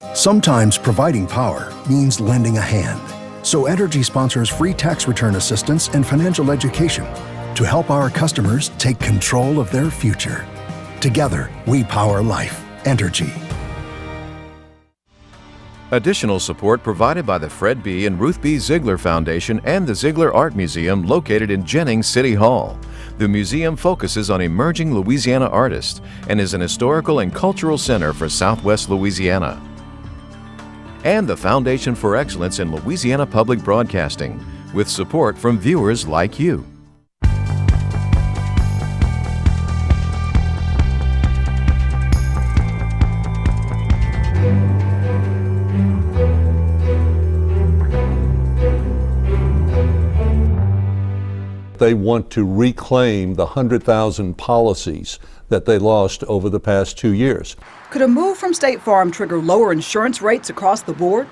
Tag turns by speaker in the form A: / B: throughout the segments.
A: Sometimes providing power means lending a hand. So Entergy sponsors free tax return assistance and financial education to help our customers take control of their future. Together, we power life. Entergy.
B: Additional support provided by the Fred B. and Ruth B. Ziegler Foundation and the Ziegler Art Museum located in Jennings City Hall. The museum focuses on emerging Louisiana artists and is an historical and cultural center for Southwest Louisiana. And the Foundation for Excellence in Louisiana Public Broadcasting, with support from viewers like you.
C: They want to reclaim the 100,000 policies that they lost over the past 2 years.
D: Could a move from State Farm trigger lower insurance rates across the board?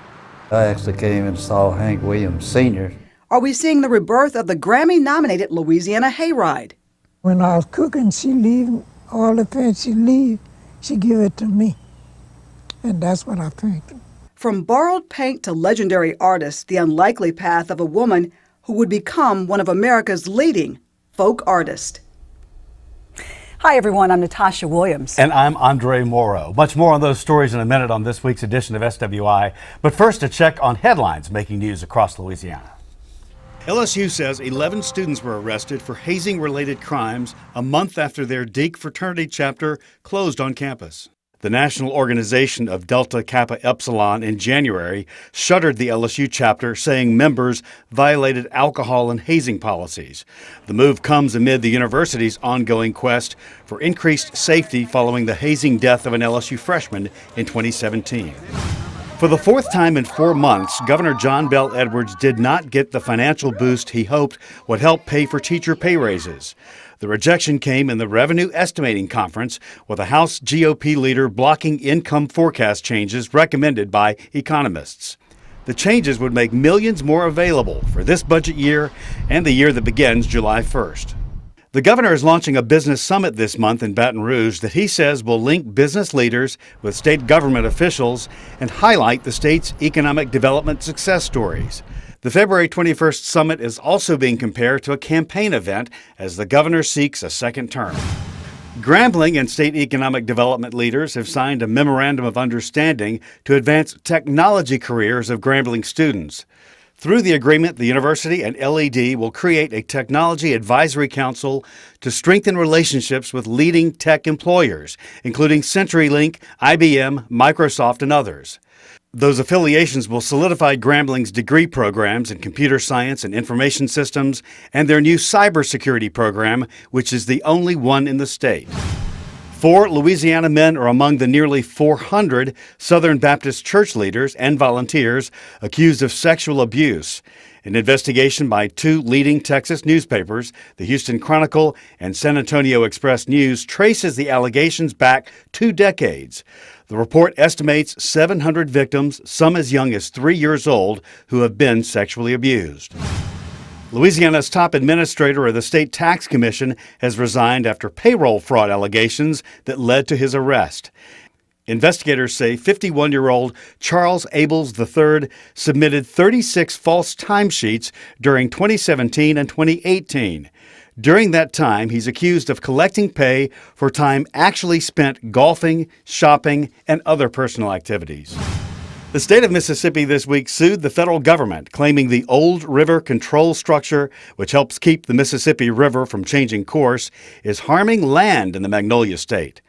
E: I actually came and saw Hank Williams Sr.
D: Are we seeing the rebirth of the Grammy-nominated Louisiana Hayride?
F: When I was cooking, she leave all the fat she leave, she give it to me. And that's what I painted.
D: From borrowed paint to legendary artists, the unlikely path of a woman who would become one of America's leading folk artists.
G: Hi, everyone. I'm Natasha Williams.
H: And I'm Andre Morrow. Much more on those stories in a minute on this week's edition of SWI. But first, a check on headlines making news across Louisiana.
I: LSU says 11 students were arrested for hazing-related crimes a month after their Deke fraternity chapter closed on campus. The National Organization of Delta Kappa Epsilon in January shuttered the LSU chapter, saying members violated alcohol and hazing policies. The move comes amid the university's ongoing quest for increased safety following the hazing death of an LSU freshman in 2017. For the fourth time in 4 months, Governor John Bel Edwards did not get the financial boost he hoped would help pay for teacher pay raises. The rejection came in the Revenue Estimating Conference, with a House GOP leader blocking income forecast changes recommended by economists. The changes would make millions more available for this budget year and the year that begins July 1st. The governor is launching a business summit this month in Baton Rouge that he says will link business leaders with state government officials and highlight the state's economic development success stories. The February 21st summit is also being compared to a campaign event as the governor seeks a second term. Grambling and state economic development leaders have signed a memorandum of understanding to advance technology careers of Grambling students. Through the agreement, the university and LED will create a technology advisory council to strengthen relationships with leading tech employers, including CenturyLink, IBM, Microsoft, and others. Those affiliations will solidify Grambling's degree programs in computer science and information systems and their new cybersecurity program, which is the only one in the state. 4 Louisiana men are among the nearly 400 Southern Baptist church leaders and volunteers accused of sexual abuse. An investigation by 2 leading Texas newspapers, the Houston Chronicle and San Antonio Express News, traces the allegations back 2 decades. The report estimates 700 victims, some as young as 3 years old, who have been sexually abused. Louisiana's top administrator of the State Tax Commission has resigned after payroll fraud allegations that led to his arrest. Investigators say 51-year-old Charles Abels III submitted 36 false timesheets during 2017 and 2018. During that time, he's accused of collecting pay for time actually spent golfing, shopping, and other personal activities. The state of Mississippi this week sued the federal government, claiming the old river control structure, which helps keep the Mississippi River from changing course, is harming land in the Magnolia State.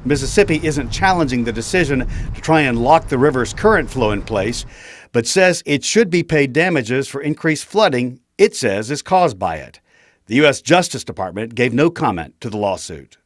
I: Mississippi isn't challenging the decision to try and lock the river's current flow in place, but says it should be paid damages for increased flooding it says is caused by it. The U.S. Justice Department gave no comment to the lawsuit.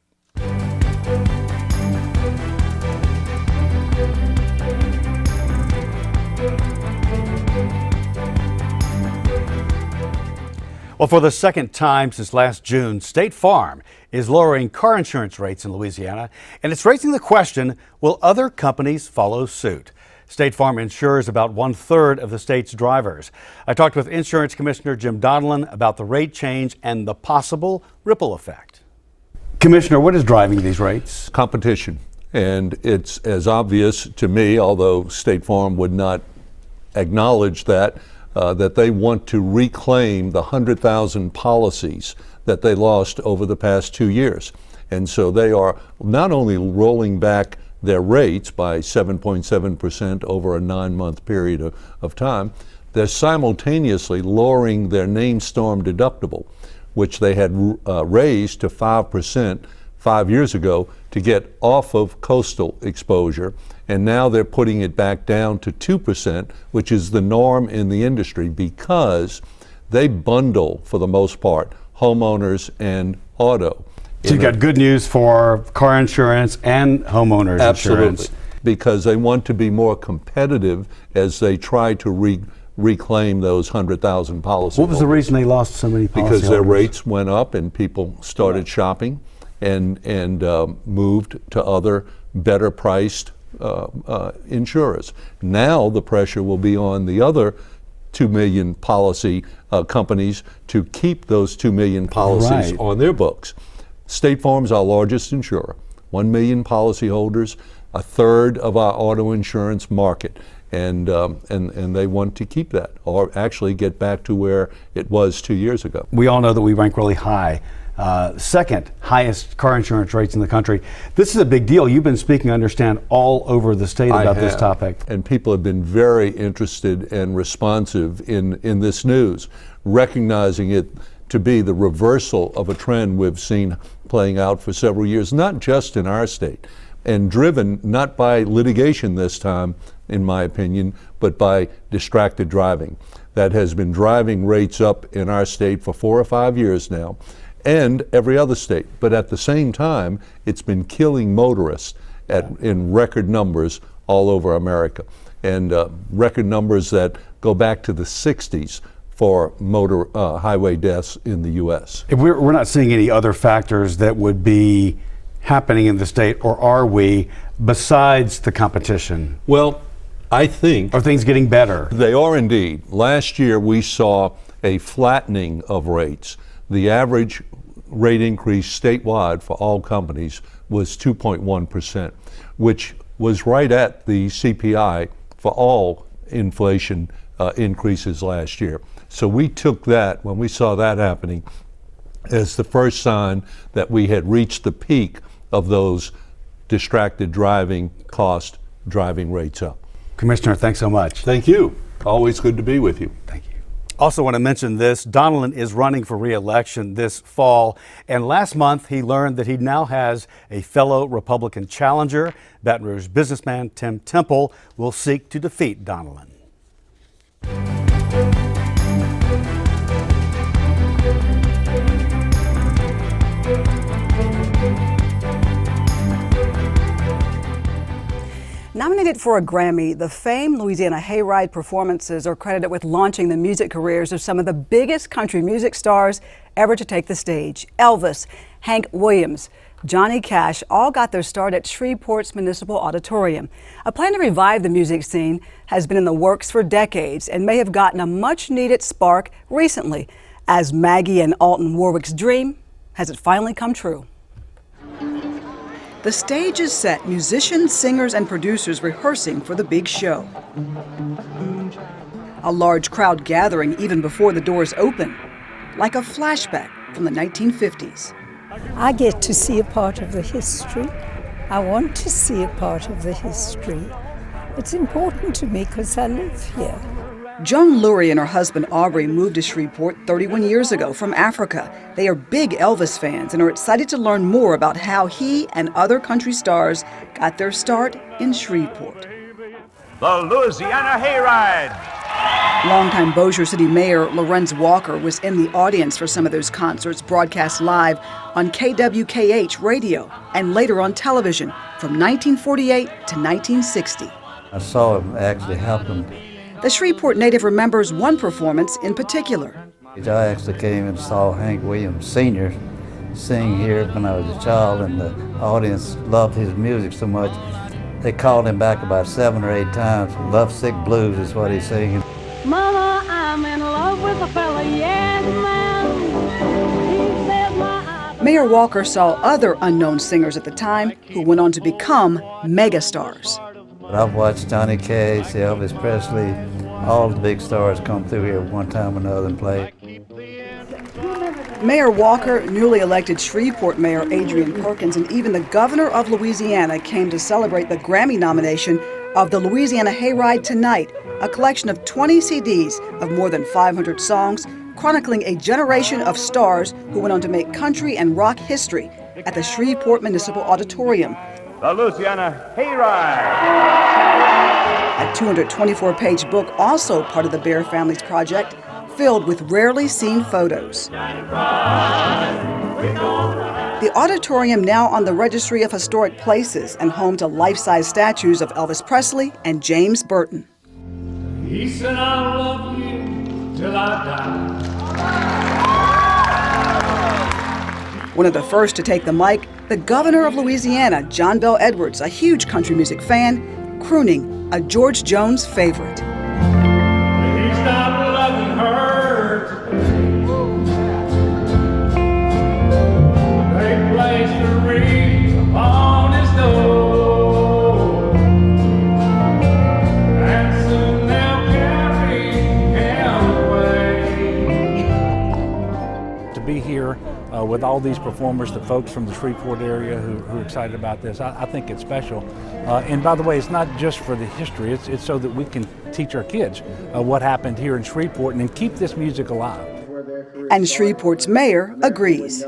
I: Well, for the second time since last June, State Farm is lowering car insurance rates in Louisiana, and it's raising the question, will other companies follow suit? State Farm insures about 1/3 of the state's drivers. I talked with Insurance Commissioner Jim Donelon about the rate change and the possible ripple effect. Commissioner, what is driving these rates?
C: Competition. And it's as obvious to me, although State Farm would not acknowledge that, that they want to reclaim the 100,000 policies that they lost over the past 2 years. And so they are not only rolling back their rates by 7.7% over a 9-month period of time, they're simultaneously lowering their named storm deductible, which they had raised to 5% 5 years ago to get off of coastal exposure. And now they're putting it back down to 2%, which is the norm in the industry, because they bundle, for the most part, homeowners and auto.
H: So you got good news for car insurance and homeowners insurance.
C: Absolutely, because they want to be more competitive as they try to reclaim those 100,000 policies.
H: What was the reason they lost so many policyholders?
C: Because their rates went up and people started shopping and moved to other better priced insurers. Now the pressure will be on the other 2 million policy companies to keep those 2 million policies on their books. State Farm's our largest insurer, 1 million policyholders, a third of our auto insurance market, and they want to keep that, or actually get back to where it was 2 years ago.
H: We all know that we rank really high. Second highest car insurance rates in the country. This is a big deal. You've been speaking, I understand, all over the state about this topic.
C: And people have been very interested and responsive in this news, recognizing it to be the reversal of a trend we've seen playing out for several years, not just in our state, and driven not by litigation this time, in my opinion, but by distracted driving. That has been driving rates up in our state for 4 or 5 years now, and every other state. But at the same time, it's been killing motorists in record numbers all over America, and record numbers that go back to the 60s for motor highway deaths in the U.S.
H: We're not seeing any other factors that would be happening in the state, or are we, besides the competition?
C: Well, I think...
H: Are things getting better?
C: They are indeed. Last year we saw a flattening of rates. The average rate increase statewide for all companies was 2.1%, which was right at the CPI for all inflation increases last year. So we took that, when we saw that happening, as the first sign that we had reached the peak of those distracted driving cost driving rates up.
H: Commissioner, thanks so much.
C: Thank you. Always good to be with you.
H: Thank you. Also want to mention this, Donnellan is running for re-election this fall, and last month he learned that he now has a fellow Republican challenger. Baton Rouge businessman Tim Temple will seek to defeat Donnellan.
G: Nominated for a Grammy, the famed Louisiana Hayride performances are credited with launching the music careers of some of the biggest country music stars ever to take the stage. Elvis, Hank Williams, Johnny Cash all got their start at Shreveport's Municipal Auditorium. A plan to revive the music scene has been in the works for decades and may have gotten a much-needed spark recently, as Maggie and Alton Warwick's dream has it finally come true.
D: The stage is set, musicians, singers, and producers rehearsing for the big show. A large crowd gathering even before the doors open, like a flashback from the 1950s.
F: I get to see a part of the history. I want to see a part of the history. It's important to me because I live here.
D: Joan Lurie and her husband Aubrey moved to Shreveport 31 years ago from Africa. They are big Elvis fans and are excited to learn more about how he and other country stars got their start in Shreveport.
J: The Louisiana Hayride.
D: Longtime Bossier City Mayor Lorenz Walker was in the audience for some of those concerts, broadcast live on KWKH radio and later on television from 1948 to 1960.
E: I saw him actually happen.
D: The Shreveport native remembers one performance in particular.
E: I actually came and saw Hank Williams Sr. sing here when I was a child, and the audience loved his music so much. They called him back about 7 or 8 times. Lovesick Blues is what he's singing.
K: Mama, I'm in love with a fella, yes, ma'am. He says my
D: Mayor Walker saw other unknown singers at the time who went on to become megastars.
E: I've watched Johnny Cash, Elvis Presley, all the big stars come through here one time or another and play.
D: Mayor Walker, newly elected Shreveport Mayor Adrian Perkins, and even the governor of Louisiana came to celebrate the Grammy nomination of the Louisiana Hayride tonight, a collection of 20 CDs of more than 500 songs chronicling a generation of stars who went on to make country and rock history at the Shreveport Municipal Auditorium.
J: The Louisiana Hayride.
D: A 224-page book, also part of the Bear family's project, filled with rarely seen photos. The auditorium now on the Registry of Historic Places and home to life-size statues of Elvis Presley and James Burton.
K: He said, I'll love you till I die.
D: One of the first to take the mic, the governor of Louisiana, John Bel Edwards, a huge country music fan, crooning a George Jones favorite.
K: He's not loving her today. They placed a ring upon his door, and soon they'll carry him away.
L: To be here with all these performers, the folks from the Shreveport area who are excited about this, I think it's special. And by the way, it's not just for the history, it's so that we can teach our kids what happened here in Shreveport and then keep this music alive.
D: And Shreveport's mayor agrees.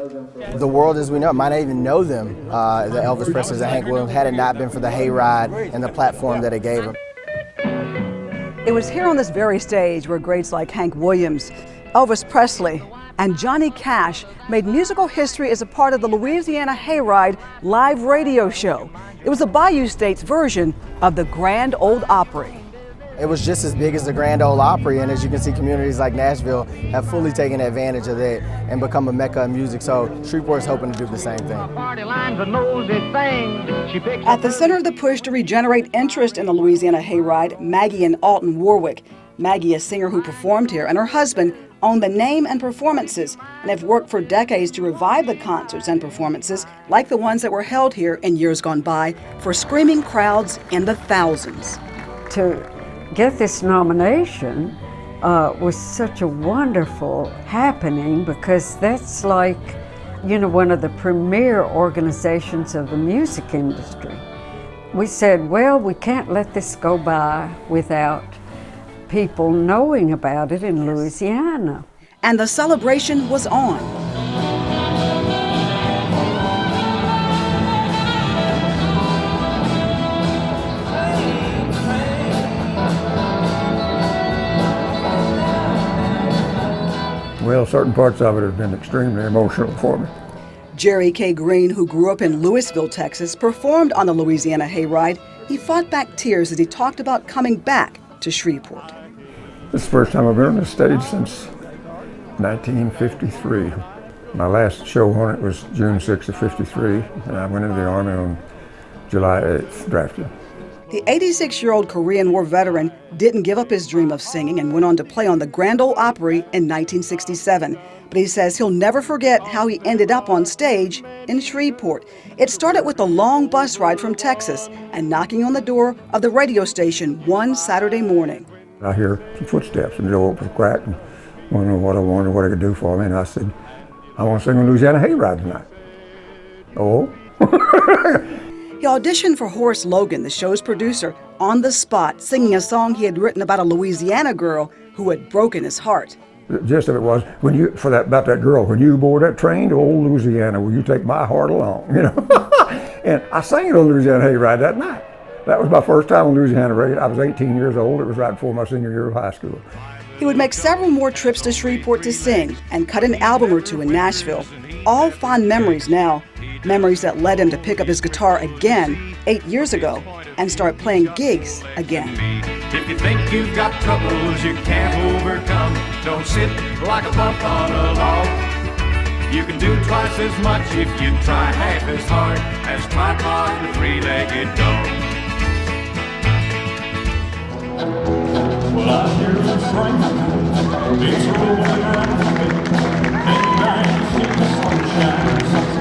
M: The world as we know it might not even know them, the Elvis Presley and Hank Williams, had it not been for the Hayride and the platform that it gave them.
D: It was here on this very stage where greats like Hank Williams, Elvis Presley, and Johnny Cash made musical history as a part of the Louisiana Hayride live radio show. It was the Bayou State's version of the Grand Ole Opry.
M: It was just as big as the Grand Ole Opry, and as you can see, communities like Nashville have fully taken advantage of that and become a mecca of music, so Shreveport is hoping to do the same thing.
D: At the center of the push to regenerate interest in the Louisiana Hayride, Maggie and Alton Warwick. Maggie, a singer who performed here, and her husband own the name and performances and have worked for decades to revive the concerts and performances like the ones that were held here in years gone by for screaming crowds in the thousands.
N: To get this nomination was such a wonderful happening because that's like, you know, one of the premier organizations of the music industry. We said, well, we can't let this go by without people knowing about it in Louisiana.
D: And the celebration was on.
O: Well, certain parts of it have been extremely emotional for me.
D: Jerry K. Green, who grew up in Louisville, Texas, performed on the Louisiana Hayride. He fought back tears as he talked about coming back to Shreveport.
O: This is the first time I've been on the stage since 1953. My last show on it was June 6th of 53, and I went into the Army on July 8th, drafted.
D: The 86-year-old Korean War veteran didn't give up his dream of singing and went on to play on the Grand Ole Opry in 1967. But he says he'll never forget how he ended up on stage in Shreveport. It started with a long bus ride from Texas and knocking on the door of the radio station one Saturday morning.
O: I hear some footsteps and the door opens crack and I wondered what I could do for me. And I said, I want to sing on Louisiana Hayride tonight. Oh.
D: He auditioned for Horace Logan, the show's producer, on the spot, singing a song he had written about a Louisiana girl who had broken his heart.
O: The gist of it was, about that girl, when you board that train to old Louisiana, will you take my heart along, you know? And I sang it on Louisiana Hayride that night. That was my first time on Louisiana radio. I was 18 years old. It was right before my senior year of high school.
D: He would make several more trips to Shreveport to sing and cut an album or two in Nashville. All fond memories now, memories that led him to pick up his guitar again 8 years ago and start playing gigs again.
K: If you think you've got troubles you can't overcome, don't sit like a bump on a log. You can do twice as much if you try half as hard as tripod the three-legged dog. Well, I hear the train, it's rolling around, and nights in the sunshine.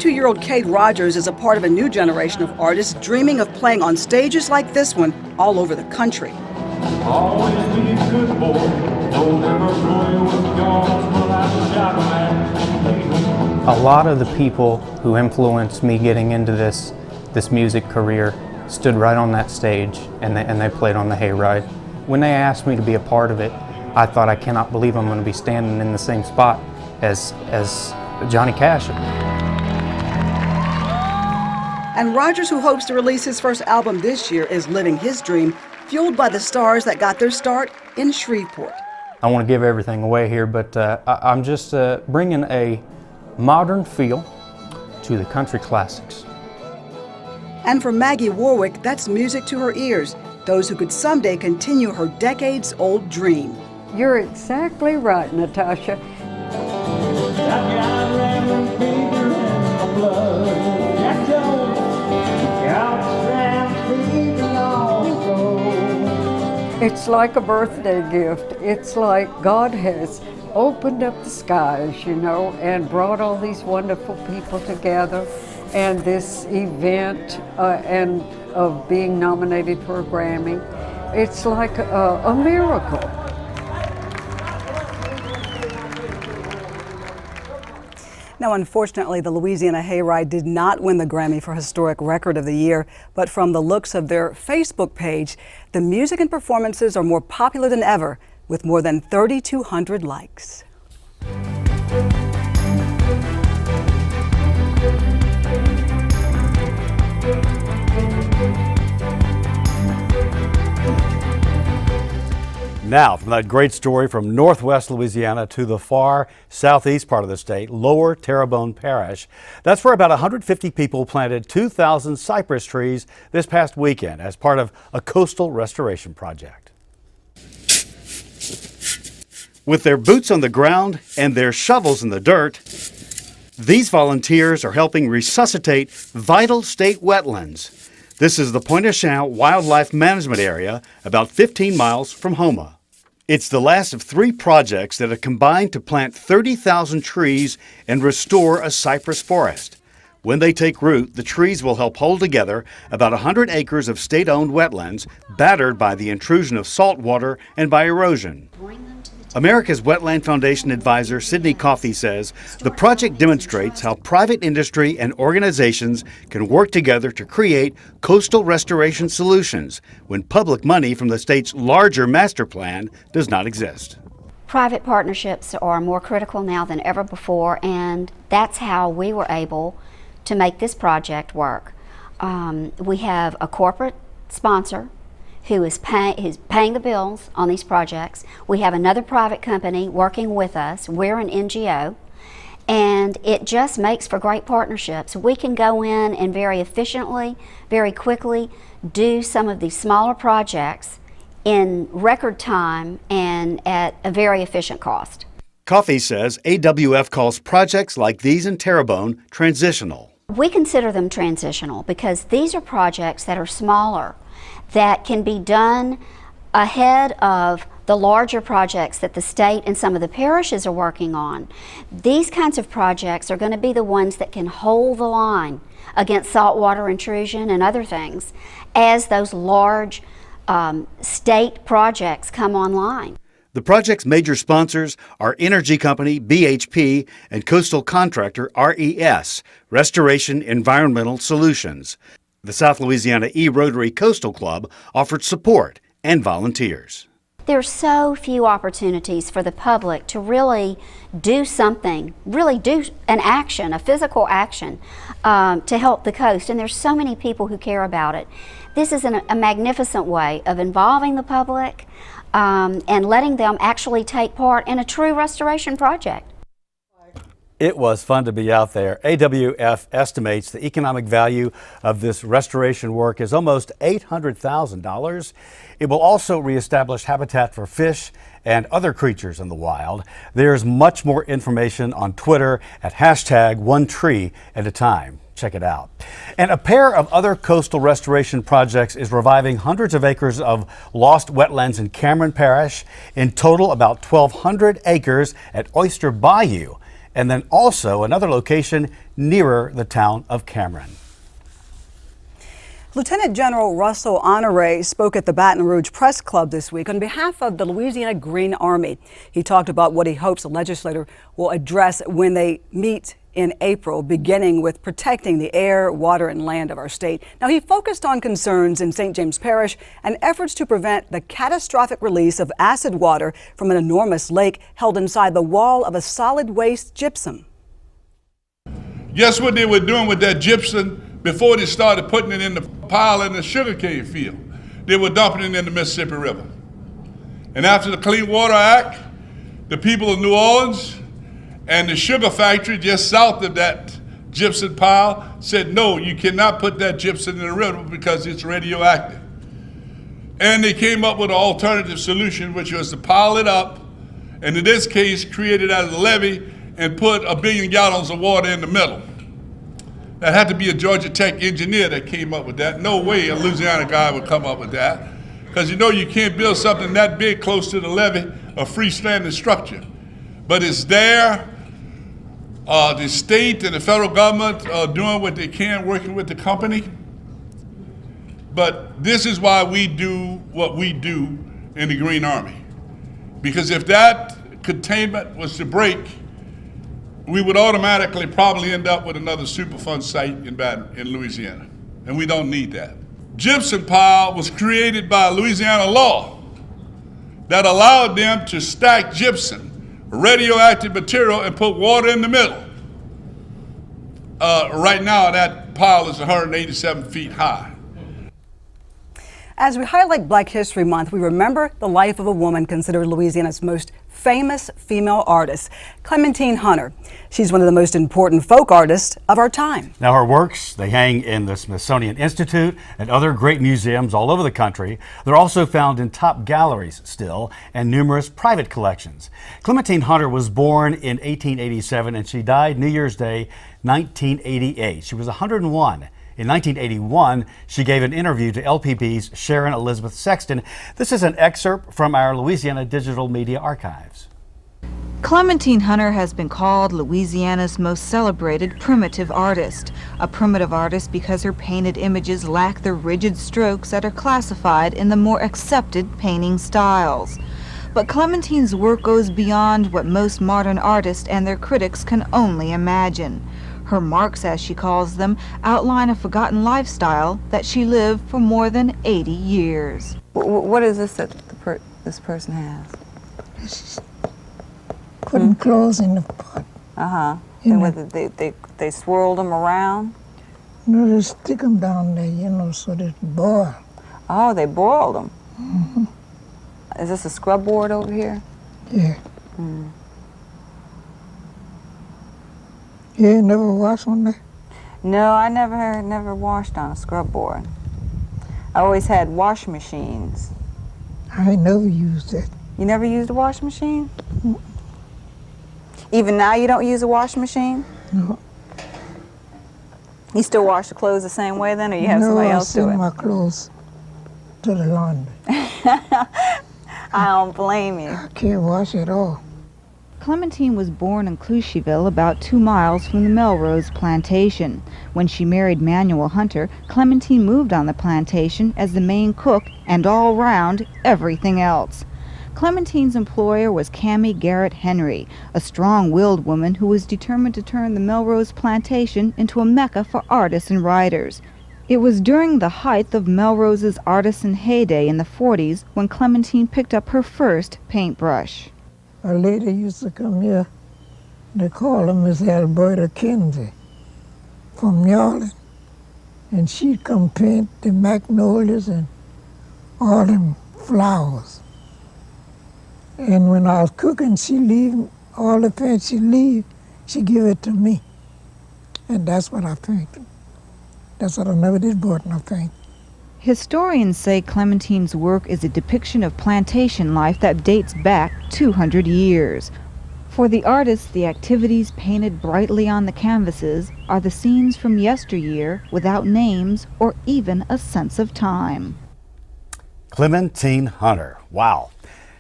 D: 22-year-old Cade Rogers is a part of a new generation of artists dreaming of playing on stages like this one all over the country.
K: Always be a good boy. Don't ever throw you with guns when I'm a job man.
P: A lot of the people who influenced me getting into this music career stood right on that stage and they played on the Hayride. When they asked me to be a part of it, I thought, I cannot believe I'm going to be standing in the same spot as Johnny Cash.
D: And Rogers, who hopes to release his first album this year, is living his dream, fueled by the stars that got their start in Shreveport.
P: I want to give everything away here, but I'm just bringing a modern feel to the country classics.
D: And for Maggie Warwick, that's music to her ears, those who could someday continue her decades-old dream.
N: You're exactly right, Natasha. It's like a birthday gift. It's like God has opened up the skies, you know, and brought all these wonderful people together. And this event and of being nominated for a Grammy, it's like a miracle.
G: Now, unfortunately, the Louisiana Hayride did not win the Grammy for Historic Record of the Year, but from the looks of their Facebook page, the music and performances are more popular than ever, with more than 3,200 likes.
H: Now, from that great story from northwest Louisiana to the far southeast part of the state, Lower Terrebonne Parish. That's where about 150 people planted 2,000 cypress trees this past weekend as part of a coastal restoration project. With their boots on the ground and their shovels in the dirt, these volunteers are helping resuscitate vital state wetlands. This is the Pointe-au-Champ Wildlife Management Area, about 15 miles from Houma. It's the last of 3 projects that have combined to plant 30,000 trees and restore a cypress forest. When they take root, the trees will help hold together about 100 acres of state-owned wetlands battered by the intrusion of salt water and by erosion. America's Wetland Foundation advisor Sidney Coffey says the project demonstrates how private industry and organizations can work together to create coastal restoration solutions when public money from the state's larger master plan does not exist.
Q: Private partnerships are more critical now than ever before, and that's how we were able to make this project work. We have a corporate sponsor who is paying the bills on these projects. We have another private company working with us. We're an NGO, and it just makes for great partnerships. We can go in and very efficiently, very quickly do some of these smaller projects in record time and at a very efficient cost.
H: Coffey says AWF calls projects like these in Terrebonne transitional.
Q: We consider them transitional because these are projects that are smaller, that can be done ahead of the larger projects that the state and some of the parishes are working on. These kinds of projects are going to be the ones that can hold the line against saltwater intrusion and other things as those large state projects come online.
H: The project's major sponsors are energy company BHP and coastal contractor RES, Restoration Environmental Solutions. The South Louisiana E-Rotary Coastal Club offered support and volunteers.
Q: There's so few opportunities for the public to really do something, really do an action, a physical action to help the coast, and there's so many people who care about it. This is a magnificent way of involving the public and letting them actually take part in a true restoration project.
H: It was fun to be out there. AWF estimates the economic value of this restoration work is almost $800,000. It will also reestablish habitat for fish and other creatures in the wild. There's much more information on Twitter at #OneTreeAtATime. Check it out. And a pair of other coastal restoration projects is reviving hundreds of acres of lost wetlands in Cameron Parish. In total, about 1,200 acres at Oyster Bayou and then also another location nearer the town of Cameron.
G: Lieutenant General Russell Honore spoke at the Baton Rouge Press Club this week on behalf of the Louisiana Green Army. He talked about what he hopes the legislature will address when they meet in April, beginning with protecting the air, water, and land of our state. Now, he focused on concerns in St. James Parish and efforts to prevent the catastrophic release of acid water from an enormous lake held inside the wall of a solid waste gypsum.
R: Guess what they were doing with that gypsum before they started putting it in the pile in the sugarcane field? They were dumping it in the Mississippi River. And after the Clean Water Act, the people of New Orleans and the sugar factory just south of that gypsum pile said, no, you cannot put that gypsum in the river because it's radioactive. And they came up with an alternative solution, which was to pile it up, and in this case, create it as a levee and put 1 billion gallons of water in the middle. That had to be a Georgia Tech engineer that came up with that. No way a Louisiana guy would come up with that. Because you know you can't build something that big close to the levee, a freestanding structure. But it's there. The state and the federal government are doing what they can, working with the company. But this is why we do what we do in the Green Army. Because if that containment was to break, we would automatically probably end up with another Superfund site in Louisiana. And we don't need that. Gypsum pile was created by Louisiana law that allowed them to stack gypsum, radioactive material, and put water in the middle. Right now, that pile is 187 feet high.
G: As we highlight Black History Month, we remember the life of a woman considered Louisiana's most famous female artist, Clementine Hunter. She's one of the most important folk artists of our time.
H: Now her works, they hang in the Smithsonian Institute and other great museums all over the country. They're also found in top galleries still and numerous private collections. Clementine Hunter was born in 1887 and she died New Year's Day, 1988. She was 101. In 1981, she gave an interview to LPB's Sharon Elizabeth Sexton. This is an excerpt from our Louisiana Digital Media Archives.
S: Clementine Hunter has been called Louisiana's most celebrated primitive artist. A primitive artist because her painted images lack the rigid strokes that are classified in the more accepted painting styles. But Clementine's work goes beyond what most modern artists and their critics can only imagine. Her marks, as she calls them, outline a forgotten lifestyle that she lived for more than 80 years.
T: What is this that this person has?
F: Putting clothes in the pot.
T: And they swirled them around?
F: No, they stick them down there, so they boil.
T: Oh, they boiled them. Mm-hmm. Is this a scrub board over here?
F: Yeah. You ain't never washed on there?
T: No, I never washed on a scrub board. I always had wash machines.
F: I ain't never used it.
T: You never used a wash machine? Mm. Even now you don't use a wash machine?
F: No.
T: You still wash the clothes the same way then, or you have somebody else do it?
F: No, I send my clothes to the laundry.
T: I don't blame you.
F: I can't wash at all.
S: Clementine was born in Cloucheville, about 2 miles from the Melrose plantation. When she married Manuel Hunter, Clementine moved on the plantation as the main cook and all round everything else. Clementine's employer was Cammie Garrett Henry, a strong-willed woman who was determined to turn the Melrose plantation into a mecca for artists and writers. It was during the height of Melrose's artisan heyday in the 40s when Clementine picked up her first paintbrush.
F: A lady used to come here, they call her Miss Alberta Kinsey from New Orleans, and she'd come paint the magnolias and all them flowers. And when I was cooking, she'd leave all the paint she'd leave, she'd give it to me. And that's what I painted. That's what I never did bought no paint.
S: Historians say Clementine's work is a depiction of plantation life that dates back 200 years. For the artist, the activities painted brightly on the canvases are the scenes from yesteryear without names or even a sense of time.
H: Clementine Hunter. Wow.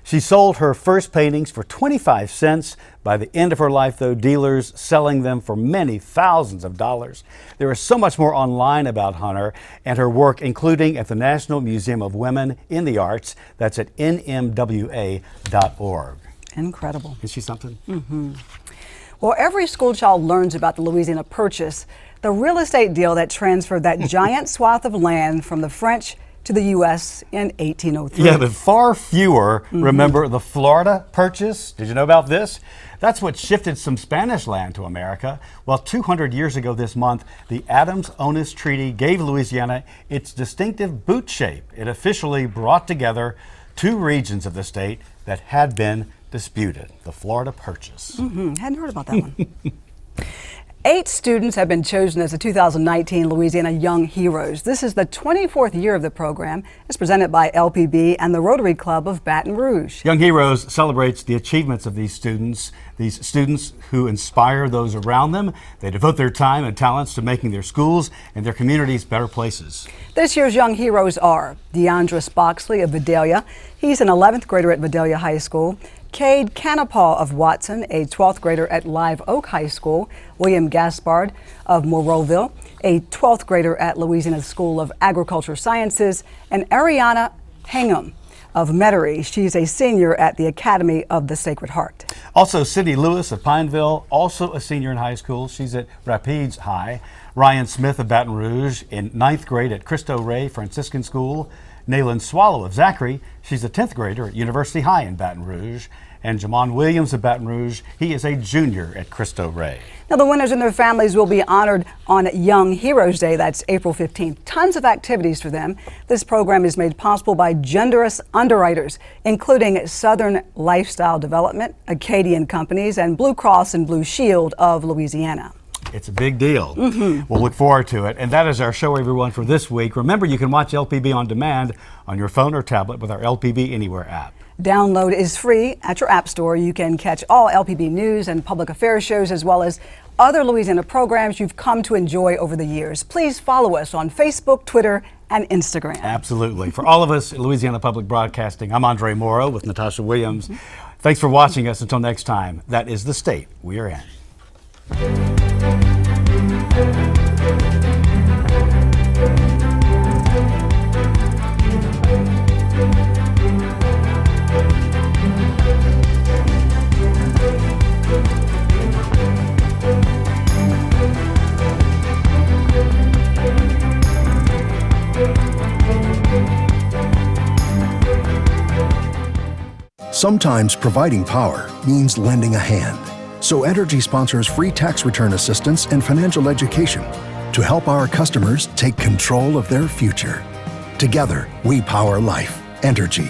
H: She sold her first paintings for 25 cents. By the end of her life, though, dealers selling them for many thousands of dollars. There is so much more online about Hunter and her work, including at the National Museum of Women in the Arts. That's at nmwa.org.
G: Incredible.
H: Is she something?
G: Mm-hmm. Well, every school child learns about the Louisiana Purchase, the real estate deal that transferred that giant swath of land from the French to the U.S. in 1803.
H: Yeah, but far fewer remember the Florida Purchase. Did you know about this? That's what shifted some Spanish land to America. Well, 200 years ago this month, the Adams-Onis Treaty gave Louisiana its distinctive boot shape. It officially brought together two regions of the state that had been disputed. The Florida Purchase.
G: Hadn't heard about that one. 8 students have been chosen as the 2019 Louisiana Young Heroes. This is the 24th year of the program. It's presented by LPB and the Rotary Club of Baton Rouge.
H: Young Heroes celebrates the achievements of these students who inspire those around them. They devote their time and talents to making their schools and their communities better places.
G: This year's Young Heroes are DeAndres Boxley of Vidalia. He's an 11th grader at Vidalia High School. Cade Canapaw of Watson, a 12th grader at Live Oak High School. William Gaspard of Moreauville, a 12th grader at Louisiana School of Agricultural Sciences. And Ariana Hingham of Metairie. She's a senior at the Academy of the Sacred Heart.
H: Also, Cindy Lewis of Pineville, also a senior in high school. She's at Rapides High. Ryan Smith of Baton Rouge in 9th grade at Cristo Rey Franciscan School. Nayland Swallow of Zachary, she's a 10th grader at University High in Baton Rouge. And Jamon Williams of Baton Rouge, he is a junior at Cristo Rey.
G: Now, the winners and their families will be honored on Young Heroes Day. That's April 15th. Tons of activities for them. This program is made possible by generous underwriters, including Southern Lifestyle Development, Acadian Companies, and Blue Cross and Blue Shield of Louisiana.
H: It's a big deal. We'll look forward to it. And that is our show, everyone, for this week. Remember, you can watch LPB on demand on your phone or tablet with our LPB Anywhere app.
G: Download is free at your app store. You can catch all LPB news and public affairs shows, as well as other Louisiana programs you've come to enjoy over the years. Please follow us on Facebook, Twitter, and Instagram.
H: Absolutely. For all of us at Louisiana Public Broadcasting, I'm Andre Morrow with Natasha Williams. Thanks for watching us. Until next time, that is the state we are in.
A: Sometimes providing power means lending a hand. So Energy sponsors free tax return assistance and financial education to help our customers take control of their future. Together, we power life. Energy.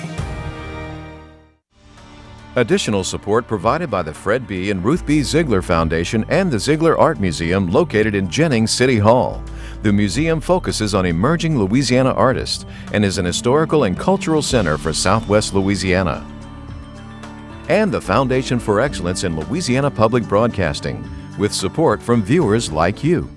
B: Additional support provided by the Fred B. and Ruth B. Ziegler Foundation and the Ziegler Art Museum located in Jennings City Hall. The museum focuses on emerging Louisiana artists and is an historical and cultural center for Southwest Louisiana. And the Foundation for Excellence in Louisiana Public Broadcasting, with support from viewers like you.